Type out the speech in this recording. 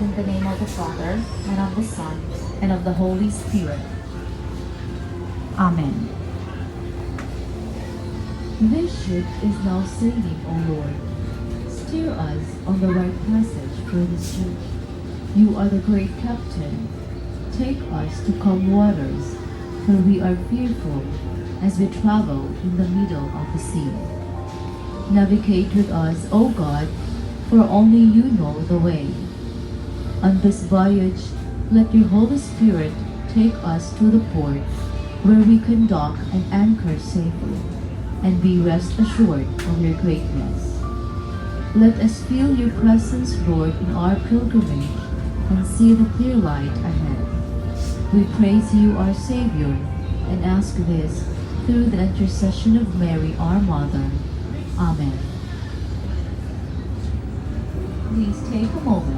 In the name of the Father, and of the Son, and of the Holy Spirit. Amen. This ship is now sailing, O Lord. Steer us on the right passage for this ship. You are the great captain. Take us to calm waters, for we are fearful as we travel in the middle of the sea. Navigate with us, O God, for only you know the way. On this voyage, let your Holy Spirit take us to the port where we can dock and anchor safely, and be rest assured of your greatness. Let us feel your presence, Lord, in our pilgrimage, and see the clear light ahead. We praise you, our Savior, and ask this through the intercession of Mary, our Mother. Amen. Please take a moment